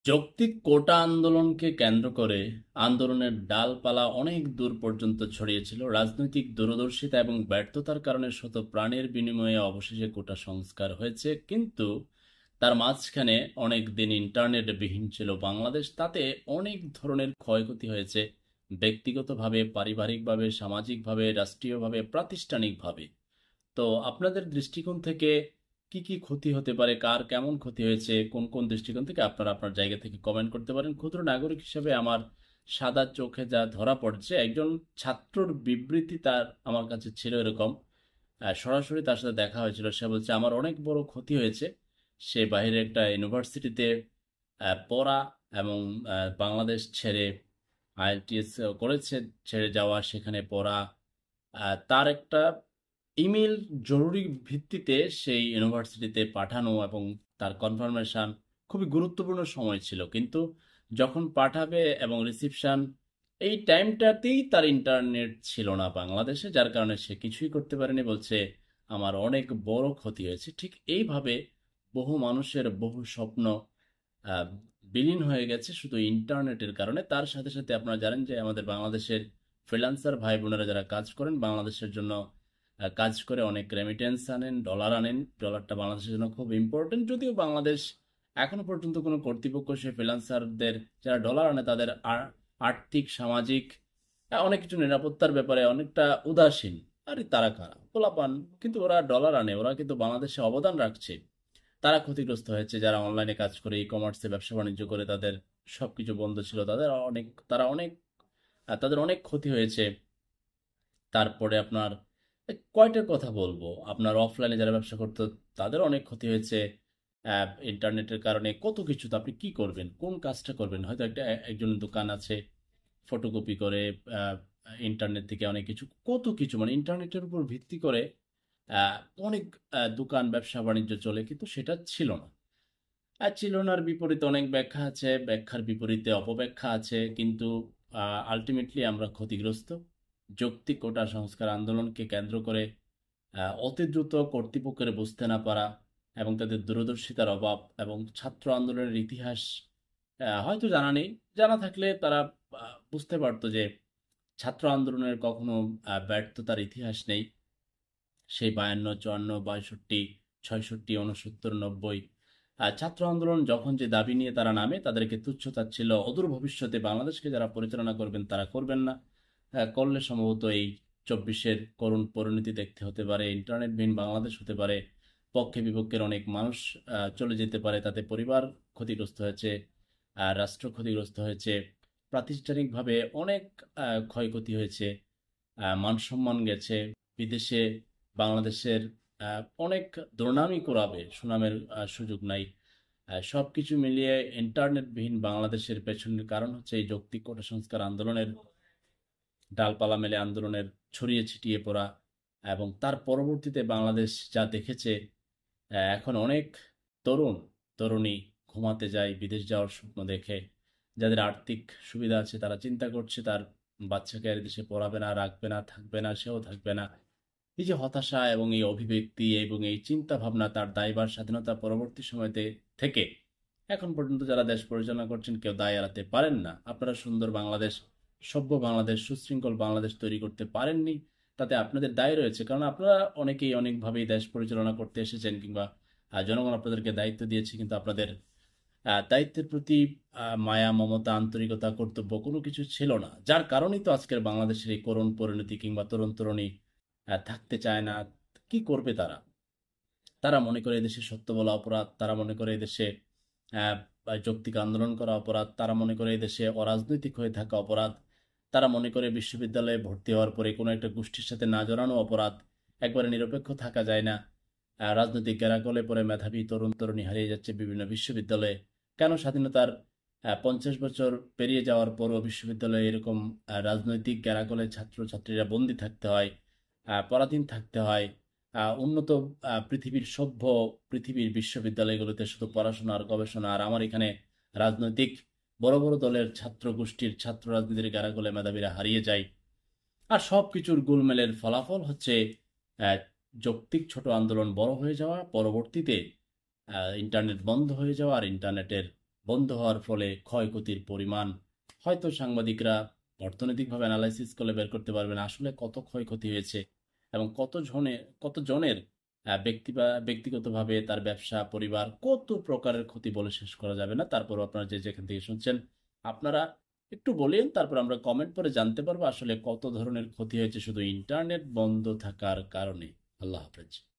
যৌক্তিক কোটা আন্দোলনকে কেন্দ্র করে আন্দোলনের ডালপালা অনেক দূর পর্যন্ত ছড়িয়েছিল। রাজনৈতিক দূরদর্শিতা এবং ব্যর্থতার কারণে শত প্রাণের বিনিময়ে অবশেষে কোটা সংস্কার হয়েছে, কিন্তু তার মাঝখানে অনেক দিন ইন্টারনেট বিহীন ছিল বাংলাদেশ। তাতে অনেক ধরনের ক্ষয়ক্ষতি হয়েছে, ব্যক্তিগতভাবে, পারিবারিকভাবে, সামাজিকভাবে, রাষ্ট্রীয়ভাবে, প্রাতিষ্ঠানিকভাবে। তো আপনাদের দৃষ্টিকোণ থেকে কি কি ক্ষতি হতে পারে, কার কেমন ক্ষতি হয়েছে, কোন কোন দৃষ্টিকোণ থেকে আপনারা আপনার জায়গা থেকে কমেন্ট করতে পারেন। ক্ষুদ্র নাগরিক হিসেবে আমার সাদা চোখে যা ধরা পড়ছে, একজন ছাত্রর বিবৃতি তার আমার কাছে ছিল এরকম। সরাসরি তার সাথে দেখা হয়েছিল, সে বলছে আমার অনেক বড় ক্ষতি হয়েছে। সে বাইরে একটা ইউনিভার্সিটিতে পড়া এবং বাংলাদেশ ছেড়ে আইএলটিএস করেছে, ছেড়ে যাওয়া, সেখানে পড়া, তার একটা ইমেল জরুরি ভিত্তিতে সেই ইউনিভার্সিটিতে পাঠানো এবং তার কনফার্মেশন খুবই গুরুত্বপূর্ণ সময় ছিল, কিন্তু যখন পাঠাবে এবং রিসিপশন, এই টাইমটাতেই তার ইন্টারনেট ছিল না বাংলাদেশে, যার কারণে সে কিছুই করতে পারেনি। বলছে আমার অনেক বড় ক্ষতি হয়েছে। ঠিক এইভাবে বহু মানুষের বহু স্বপ্ন আহ, বিলীন হয়ে গেছে শুধু ইন্টারনেটের কারণে। তার সাথে সাথে আপনারা জানেন যে আমাদের বাংলাদেশের ফ্রিল্যান্সার ভাই বোনেরা যারা কাজ করেন বাংলাদেশের জন্য, কাজ করে অনেক রেমিটেন্স আনেন, ডলার আনেন। ডলারটা বাংলাদেশের জন্য খুব ইম্পর্টেন্ট, যদিও বাংলাদেশ এখনো পর্যন্ত কোনো কর্তৃপক্ষ সে ফ্রিল্যান্সারদের যারা ডলার আনে তাদের আর্থিক, সামাজিক, অনেক কিছু নিরাপত্তার ব্যাপারে অনেকটা উদাসীন। আরে তারা কারা, পোলাপান, কিন্তু ওরা ডলার আনে, ওরা কিন্তু বাংলাদেশে অবদান রাখছে। তারা ক্ষতিগ্রস্ত হয়েছে যারা অনলাইনে কাজ করে, ই কমার্সে ব্যবসা বাণিজ্য করে, তাদের সবকিছু বন্ধ ছিল, তাদের অনেক ক্ষতি হয়েছে। তারপরে আপনার কয়টার কথা বলবো, আপনার অফলাইনে যারা ব্যবসা করতো তাদের অনেক ক্ষতি হয়েছে ইন্টারনেটের কারণে। কত কিছু, তো আপনি কি করবেন, কোন কাজটা করবেন? হয়তো একজন দোকান আছে, ফটোকপি করে, আহ, ইন্টারনেট থেকে অনেক কিছু, কত কিছু, মানে ইন্টারনেটের উপর ভিত্তি করে আহ, অনেক দোকান, ব্যবসা বাণিজ্য চলে, কিন্তু সেটা ছিল না। আর ছিল নার বিপরীতে অনেক ব্যাখ্যা আছে, ব্যাখ্যার বিপরীতে অপব্যাখ্যা আছে, কিন্তু আলটিমেটলি আমরা ক্ষতিগ্রস্ত। যৌক্তিক কোটা সংস্কার আন্দোলনকে কেন্দ্র করে অতি দ্রুত কর্তৃপক্ষের বুঝতে না পারা এবং তাদের দূরদর্শিতার অভাব এবং ছাত্র আন্দোলনের ইতিহাস হয়তো জানা নেই। জানা থাকলে তারা বুঝতে পারতো যে ছাত্র আন্দোলনের কখনো ব্যর্থতার ইতিহাস নেই। সেই 52, 54, 62, 66, 69, 90 ছাত্র আন্দোলন যখন যে দাবি নিয়ে তারা নামে, তাদেরকে তুচ্ছ-তাচ্ছিল্য, অদূর ভবিষ্যতে বাংলাদেশকে যারা পরিচালনা করবেন তারা করবেন না। করলে সম্ভবত এই 24-এর করুণ পরিণতি দেখতে হতে পারে, ইন্টারনেটবিহীন বাংলাদেশ হতে পারে, পক্ষে বিপক্ষের অনেক মানুষ চলে যেতে পারে, তাতে পরিবার ক্ষতিগ্রস্ত হয়েছে, রাষ্ট্র ক্ষতিগ্রস্ত হয়েছে, প্রাতিষ্ঠানিকভাবে অনেক ক্ষয়ক্ষতি হয়েছে, মান-সম্মান গেছে, বিদেশে বাংলাদেশের অনেক দুর্নামই করাবে, সুনামের সুযোগ নাই। সবকিছু মিলিয়ে ইন্টারনেটবিহীন বাংলাদেশের পেছনের কারণ হচ্ছে এই যৌক্তিক কোটা সংস্কার আন্দোলনের ডালপালা মেলে আন্দোলনের ছড়িয়ে ছিটিয়ে পড়া। এবং তার পরবর্তীতে বাংলাদেশ যা দেখেছে, এখন অনেক তরুণ তরুণী ঘুমাতে যায় বিদেশ যাওয়ার স্বপ্ন দেখে। যাদের আর্থিক সুবিধা আছে তারা চিন্তা করছে তার বাচ্চাকে আর দেশে পড়াবে না, রাখবে না, থাকবে না, সেও থাকবে না। এই যে হতাশা এবং এই অভিব্যক্তি এবং এই চিন্তা ভাবনা, তার দায়ভার স্বাধীনতা পরবর্তী সময়তে থেকে এখন পর্যন্ত যারা দেশ পরিচালনা করছেন কেউ দায় এড়াতে পারেন না। আপনারা সুন্দর বাংলাদেশ, সভ্য বাংলাদেশ, সুশৃঙ্খল বাংলাদেশ তৈরি করতে পারেননি, তাতে আপনাদের দায় রয়েছে, কারণ আপনারা অনেকেই অনেকভাবেই দেশ পরিচালনা করতে এসেছেন, কিংবা জনগণ আপনাদেরকে দায়িত্ব দিয়েছে, কিন্তু আপনাদের দায়িত্বের প্রতি মায়া, মমতা, আন্তরিকতা, কর্তব্য কোনো কিছু ছিল না, যার কারণেই তো আজকের বাংলাদেশের এই করুণ পরিণতি। কিংবা তরুণ তরুণী থাকতে চায় না। কি করবে তারা? তারা মনে করে এদেশে সত্য বলা অপরাধ, তারা মনে করে এদেশে আহ, যৌক্তিক আন্দোলন করা অপরাধ, তারা মনে করে এদেশে অরাজনৈতিক হয়ে থাকা অপরাধ, তারা মনে করে বিশ্ববিদ্যালয়ে ভর্তি হওয়ার পরে কোনো একটা গোষ্ঠীর সাথে না জড়ানো অপরাধ, একবারে নিরপেক্ষ থাকা যায় না। রাজনৈতিক গ্যারাকলে পরে মেধাবী তরুণ তরুণী হারিয়ে যাচ্ছে বিভিন্ন বিশ্ববিদ্যালয়ে। কেন স্বাধীনতার 50 বছর পেরিয়ে যাওয়ার পরও বিশ্ববিদ্যালয়ে এরকম রাজনৈতিক গ্যারাকলে ছাত্র ছাত্রীরা বন্দী থাকতে হয়, পরাধীন থাকতে হয়? উন্নত পৃথিবীর সভ্য পৃথিবীর বিশ্ববিদ্যালয়গুলোতে শুধু পড়াশোনা আর গবেষণা, আর আমার এখানে রাজনৈতিক বড় বড় দলের ছাত্র গোষ্ঠীর ছাত্র রাজনীতির গ্যারাকলে মেধাবীরা হারিয়ে যায়। আর সবকিছুর গোলমেলের ফলাফল হচ্ছে আহ, যৌক্তিক ছোট আন্দোলন বড় হয়ে যাওয়া, পরবর্তীতে ইন্টারনেট বন্ধ হয়ে যাওয়া আর ইন্টারনেটের বন্ধ হওয়ার ফলে ক্ষয়ক্ষতির পরিমাণ হয়তো সাংবাদিকরা অর্থনৈতিকভাবে অ্যানালাইসিস করলে বের করতে পারবেন আসলে কত ক্ষয়ক্ষতি হয়েছে এবং কতজনের ব্যক্তিগতভাবে তার ব্যবসা পরিবার কত প্রকারের ক্ষতি বলে শেষ করা যাবে না। তারপর আপনারা যে যেখান থেকে শুনছেন আপনারা একটু বলেন, তারপর আমরা কমেন্ট করে জানতে পারবো আসলে কত ধরনের ক্ষতি হয়েছে শুধু ইন্টারনেট বন্ধ থাকার কারণে। আল্লাহ হাফেজ।